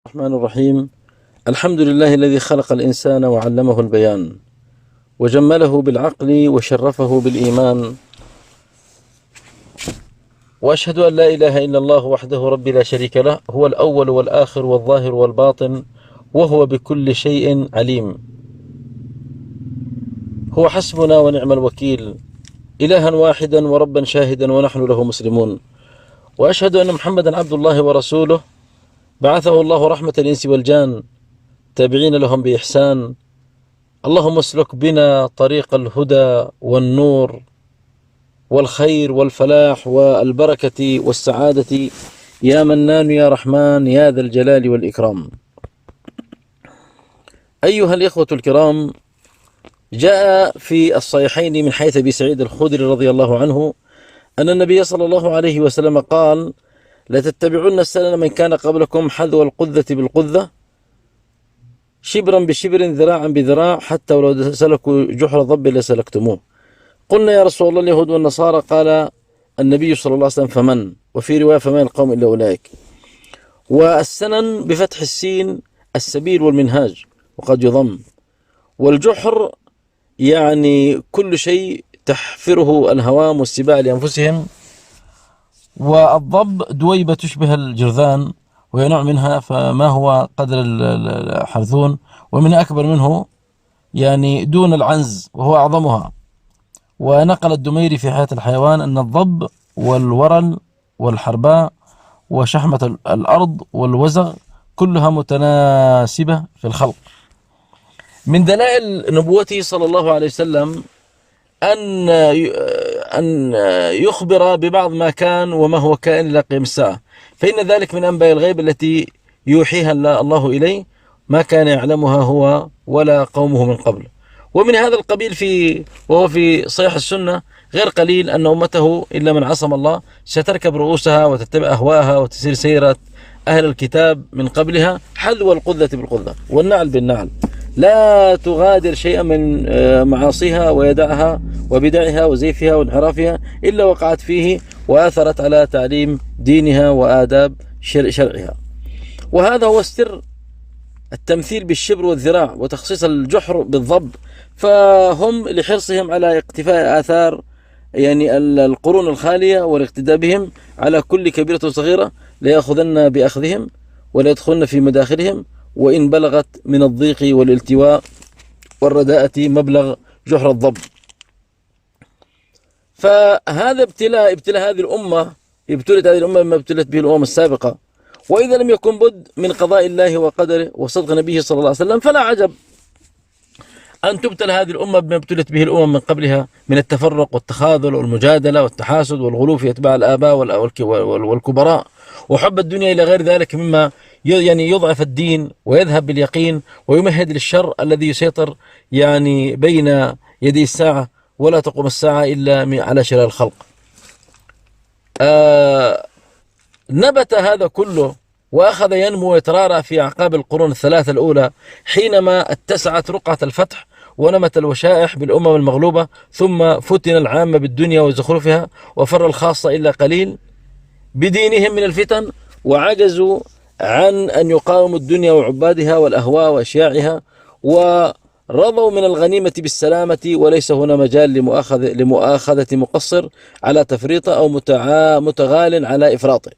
الرحمن الرحيم. الحمد لله الذي خلق الإنسان وعلمه البيان وجمله بالعقل وشرفه بالإيمان، وأشهد أن لا إله إلا الله وحده رب لا شريك له، هو الأول والآخر والظاهر والباطن، وهو بكل شيء عليم. هو حسبنا ونعم الوكيل، إلها واحدا وربا شاهدا ونحن له مسلمون. وأشهد أن محمدا عبد الله ورسوله، بعثه الله رحمة الإنس والجان، تابعين لهم بإحسان. اللهم اسلك بنا طريق الهدى والنور والخير والفلاح والبركة والسعادة، يا منان يا رحمن يا ذا الجلال والإكرام. أيها الإخوة الكرام، جاء في الصحيحين من حيث أبي سعيد الخدري رضي الله عنه أن النبي صلى الله عليه وسلم قال: لتتبعن السنن من كان قبلكم حذو القذة بالقذة، شبرا بشبر ذراعا بذراع، حتى ولو سلكوا جحر ضب لسلكتموه. قلنا يا رسول الله اليهود والنصارى، قال النبي صلى الله عليه وسلم: فمن؟ وفي رواية: فمن القوم إلا أولئك. والسنن بفتح السين السبيل والمنهاج، وقد يضم. والجحر يعني كل شيء تحفره الهوام والسباع لأنفسهم. والضب دويبة تشبه الجرذان، وهي نوع منها، فما هو قدر الحرثون، ومن أكبر منه يعني دون العنز وهو أعظمها. ونقل الدميري في حياة الحيوان أن الضب والورل والحرباء وشحمة الأرض والوزغ كلها متناسبة في الخلق. من دلائل نبوته صلى الله عليه وسلم أن يخبر ببعض ما كان وما هو كائن إلى قيام الساعة، فإن ذلك من أنباء الغيب التي يوحيها الله إليه، ما كان يعلمها هو ولا قومه من قبل. ومن هذا القبيل وهو في صحيح السنة غير قليل أن أمته إلا من عصم الله ستركب رؤوسها وتتبع أهواءها وتسير سيرة أهل الكتاب من قبلها، حذو القذة بالقذة والنعل بالنعل، لا تغادر شيئا من معاصيها ويدعها وبدعها وزيفها وانحرافها إلا وقعت فيه وآثرت على تعليم دينها وآداب شرعها. وهذا هو السر، التمثيل بالشبر والذراع وتخصيص الجحر بالضب. فهم لحرصهم على اقتفاء آثار يعني القرون الخالية والاقتداء بهم على كل كبيرة وصغيرة، ليأخذن بأخذهم ولا يدخلن في مداخلهم، وإن بلغت من الضيق والالتواء والرداءة مبلغ جحر الضب. فهذا ابتلاء هذه الأمة، ابتلت هذه الأمة ما ابتلت به الأمم السابقة. وإذا لم يكن بد من قضاء الله وقدره وصدق نبيه صلى الله عليه وسلم، فلا عجب أن تبتلى هذه الأمة بما ابتلت به الأمم من قبلها من التفرق والتخاذل والمجادلة والتحاسد والغلو في أتباع الآباء والكبراء، وحب الدنيا إلى غير ذلك مما يعني يضعف الدين ويذهب باليقين ويمهد للشر الذي يسيطر يعني بين يدي الساعة، ولا تقوم الساعة إلا على شرار الخلق. نبت هذا كله وأخذ ينمو ويترعرع في أعقاب القرون الثلاثة الأولى، حينما اتسعت رقعة الفتح ونمت الوشائح بالأمم المغلوبة، ثم فتن العامة بالدنيا وزخرفها، وفر الخاصة إلا قليل بدينهم من الفتن، وعجزوا عن أن يقاوموا الدنيا وعبادها والأهواء وأشياعها، ورضوا من الغنيمة بالسلامة، وليس هنا مجال لمؤاخذة مقصر على تفريطه أو متغال على إفراطه.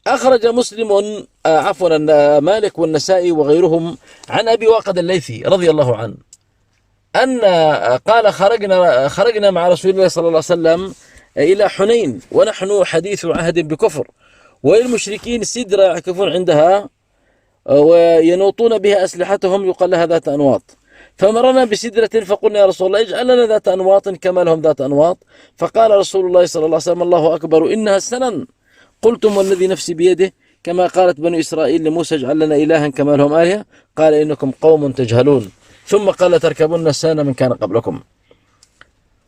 أخرج مسلم مالك والنسائي وغيرهم عن أبي واقد الليثي رضي الله عنه أن قال: خرجنا مع رسول الله صلى الله عليه وسلم إلى حنين ونحن حديث عهد بكفر، وللمشركين سدرة يعكفون عندها وينوطون بها أسلحتهم يقال لها ذات أنواط. فمرنا بسدرة فقلنا: يا رسول الله اجعل لنا ذات أنواط كما لهم ذات أنواط. فقال رسول الله صلى الله عليه وسلم: الله أكبر، إنها السنن. قلتم: والذي نفسي بيده، كما قالت بنو إسرائيل لموسى: اجعل لنا إلها كما لهم آلهة. قال: إنكم قوم تجهلون. ثم قال: تركبن السنن من كان قبلكم.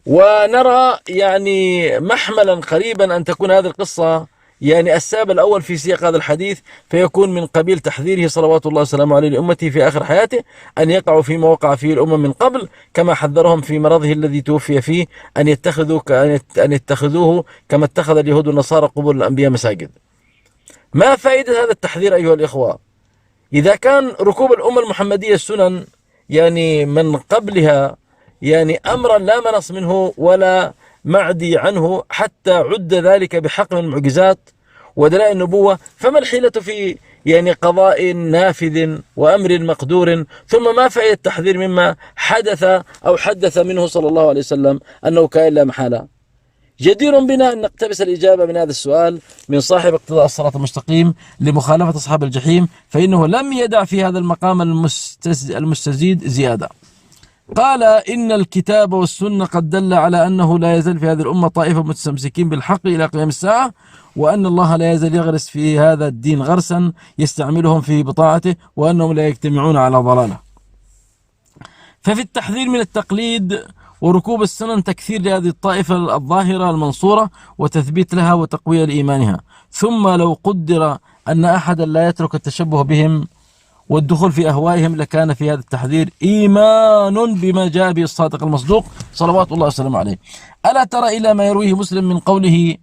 ونرى يعني محملا قريبا أن تكون هذه القصة يعني السبب الأول في سياق هذا الحديث، فيكون من قبيل تحذيره صلوات الله وسلامه عليه لأمته في آخر حياته أن يقعوا فيما وقع فيه الأمم من قبل، كما حذرهم في مرضه الذي توفي فيه أن يتخذوه كما اتخذ اليهود والنصارى قبور الأنبياء مساجد. ما فائدة هذا التحذير أيها الإخوة؟ إذا كان ركوب الأمة المحمدية السنن يعني من قبلها يعني أمرا لا منص منه ولا معدي عنه، حتى عد ذلك بحق من المعجزات ودلائل النبوة، فما الحيلة في يعني قضاء نافذ وأمر مقدور؟ ثم ما فائدة التحذير مما حدث أو حدث منه صلى الله عليه وسلم أنه كائن لا محالة؟ جدير بنا أن نقتبس الإجابة من هذا السؤال من صاحب اقتضاء الصراط المستقيم لمخالفة أصحاب الجحيم، فإنه لم يدع في هذا المقام المستزيد زيادة. قال: إن الكتاب والسنة قد دل على أنه لا يزال في هذه الأمة طائفة متمسكين بالحق إلى قيام الساعة، وأن الله لا يزال يغرس في هذا الدين غرسا يستعملهم في بطاعته، وأنهم لا يجتمعون على ضلالة. ففي التحذير من التقليد وركوب السنن تكثير لهذه الطائفة الظاهرة المنصورة وتثبيت لها وتقوية لإيمانها. ثم لو قدر أن أحدا لا يترك التشبه بهم والدخول في أهوائهم لكان في هذا التحذير إيمان بما جاء به الصادق المصدوق صلوات الله وسلامه عليه. ألا ترى إلى ما يرويه مسلم من قوله: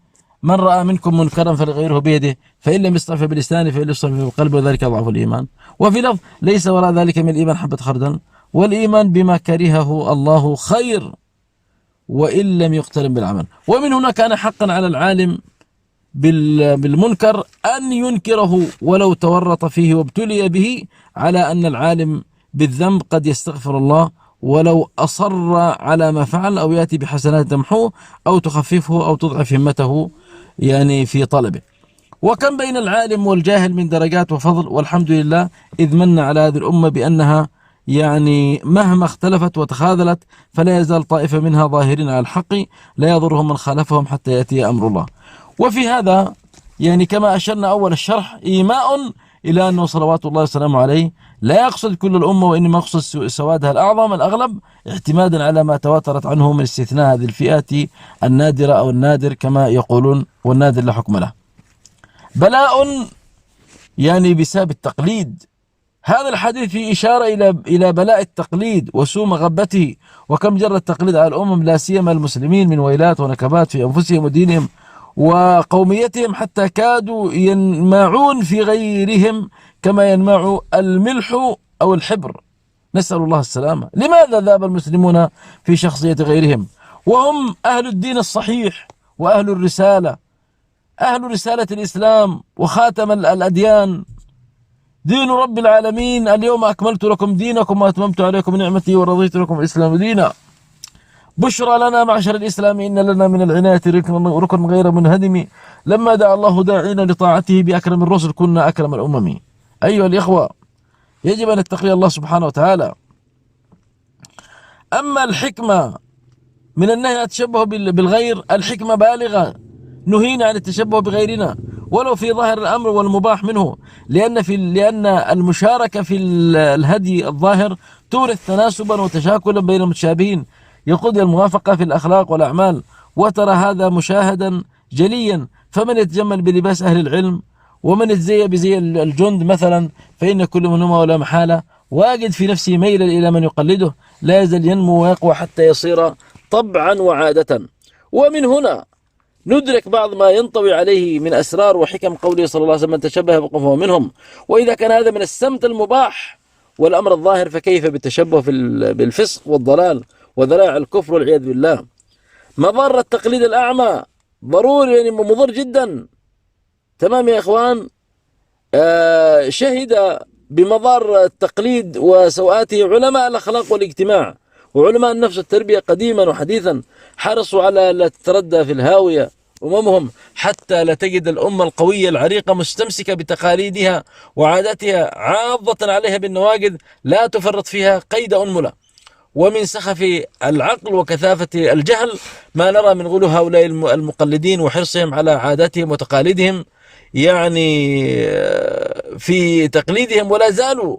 من رأى منكم منكرا فليغيره بيده، فإن لم يستطع فبلسانه، فإن لم يستطع فبقلبه، وذلك أضعف الإيمان. وفي لفظ: ليس وراء ذلك من الإيمان حبة خردل، والإيمان بما كرهه الله خير وإن لم يقترن بالعمل. ومن هنا كان حقا على العالم بالمنكر أن ينكره ولو تورط فيه وابتلي به، على أن العالم بالذنب قد يستغفر الله ولو أصر على ما فعل، أو يأتي بحسنات تمحوه أو تخففه أو تضعف همته يعني في طلبه. وكم بين العالم والجاهل من درجات وفضل، والحمد لله، إذ من على هذه الأمة بأنها يعني مهما اختلفت وتخاذلت فلا يزال طائفة منها ظاهرين على الحق لا يضرهم من خالفهم حتى يأتي أمر الله. وفي هذا يعني كما أشرنا أول الشرح إيماء إلى أنه صلوات الله وسلامه عليه لا يقصد كل الأمة، وإنما يقصد سوادها الأعظم الأغلب، اعتمادا على ما تواترت عنه من استثناء هذه الفئات النادرة أو النادر كما يقولون، والنادر لا حكم له. بلاء يعني بسبب التقليد. هذا الحديث فيه إشارة إلى بلاء التقليد وسوء مغبته، وكم جرى التقليد على الأمم لا سيما المسلمين من ويلات ونكبات في أنفسهم ودينهم وقوميتهم، حتى كادوا ينمعون في غيرهم كما ينمع الملح أو الحبر، نسأل الله السلامة. لماذا ذاب المسلمون في شخصية غيرهم وهم أهل الدين الصحيح وأهل الرسالة، أهل رسالة الإسلام وخاتم الأديان، دين رب العالمين: اليوم أكملت لكم دينكم وأتممت عليكم نعمتي ورضيت لكم الإسلام دينا. بشرى لنا معشر الإسلام إن لنا من العناية ركن غير منهدم، لما دعا الله داعينا لطاعته بأكرم الرسل كنا أكرم الأمم. أيها الإخوة، يجب أن نتقي الله سبحانه وتعالى. أما الحكمة من النهي عن التشبه بالغير، الحكمة بالغة، نهينا عن التشبه بغيرنا ولو في ظاهر الأمر والمباح منه، لأن المشاركة في الهدي الظاهر تورث تناسبا وتشاكلا بين المتشابهين، يقود الموافقة في الأخلاق والأعمال، وترى هذا مشاهدا جليا. فمن يتجمل بلباس أهل العلم ومن يتزي بزي الجند مثلا، فإن كل منهما ولا محالة واجد في نفسه ميلا إلى من يقلده، لا يزال ينمو ويقوى حتى يصير طبعا وعادة. ومن هنا ندرك بعض ما ينطوي عليه من أسرار وحكم قوله صلى الله عليه وسلم: من تشبه بقوم فهو منهم. وإذا كان هذا من السمت المباح والأمر الظاهر، فكيف بالتشبه بالفسق والضلال وذرائع الكفر والعياذ بالله. مضار التقليد الأعمى ضروري، يعني مضر جدا. تمام يا إخوان. شهد بمضار التقليد وسوءاته علماء الأخلاق والاجتماع وعلماء النفس والتربية قديما وحديثا، حرصوا على لا تتردى في الهاوية أممهم حتى لا تجد الأمة القوية العريقة مستمسكة بتقاليدها وعاداتها عاضة عليها بالنواجذ لا تفرط فيها قيد أنملة. ومن سخف العقل وكثافة الجهل ما نرى من غلو هؤلاء المقلدين وحرصهم على عاداتهم وتقاليدهم، يعني في تقليدهم، ولا زالوا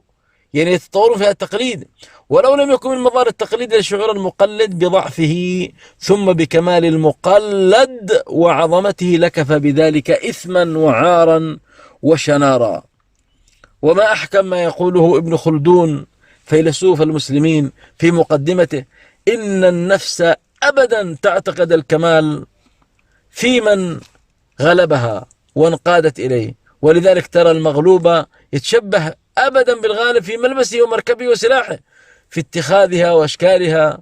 يعني يتطورون في التقليد. ولو لم يكن من مظاهر التقليد لشعور المقلد بضعفه ثم بكمال المقلد وعظمته لكفى بذلك إثما وعارا وشنارا. وما أحكم ما يقوله ابن خلدون فيلسوف المسلمين في مقدمته: إن النفس أبدا تعتقد الكمال في من غلبها وانقادت إليه، ولذلك ترى المغلوب يتشبه أبدا بالغالب في ملبسه ومركبه وسلاحه، في اتخاذها وأشكالها،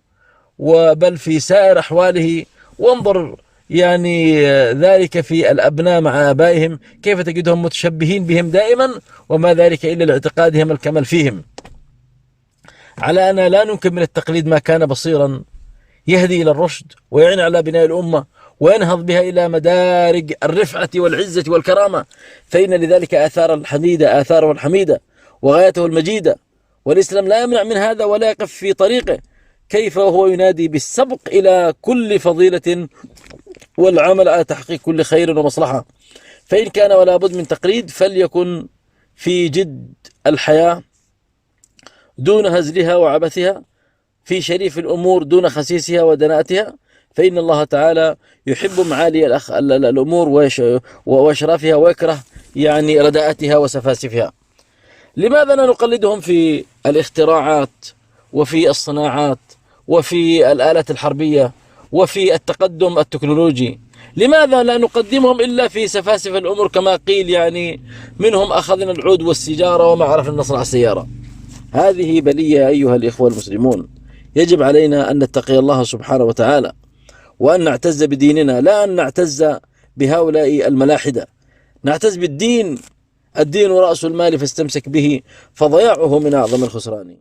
وبل في سائر أحواله. وانظر يعني ذلك في الأبناء مع آبائهم، كيف تجدهم متشبهين بهم دائما، وما ذلك إلا لاعتقادهم الكمال فيهم. على أن لا ننكر من التقليد ما كان بصيرا يهدي إلى الرشد ويعين على بناء الأمة وينهض بها إلى مدارج الرفعة والعزة والكرامة، فإن لذلك آثاره الحميدة وغايته المجيدة، والإسلام لا يمنع من هذا ولا يقف في طريقه، كيف وهو ينادي بالسبق إلى كل فضيلة والعمل على تحقيق كل خير ومصلحة. فإن كان ولا بد من تقليد فليكن في جد الحياة دون هزلها وعبثها، في شريف الأمور دون خسيسها ودناتها، فإن الله تعالى يحب معالي الأمور وأشرافها، ويكره يعني رداءتها وسفاسفها. لماذا لا نقلدهم في الاختراعات وفي الصناعات وفي الآلات الحربية وفي التقدم التكنولوجي؟ لماذا لا نقدمهم إلا في سفاسف الأمور كما قيل، يعني منهم أخذنا العود والسيجارة وما عرفنا نصنع السيارة؟ هذه بلية أيها الإخوة المسلمون، يجب علينا أن نتقي الله سبحانه وتعالى، وأن نعتز بديننا، لا أن نعتز بهؤلاء الملاحدة. نعتز بالدين، الدين رأس المال فاستمسك به، فضياعه من أعظم الخسران.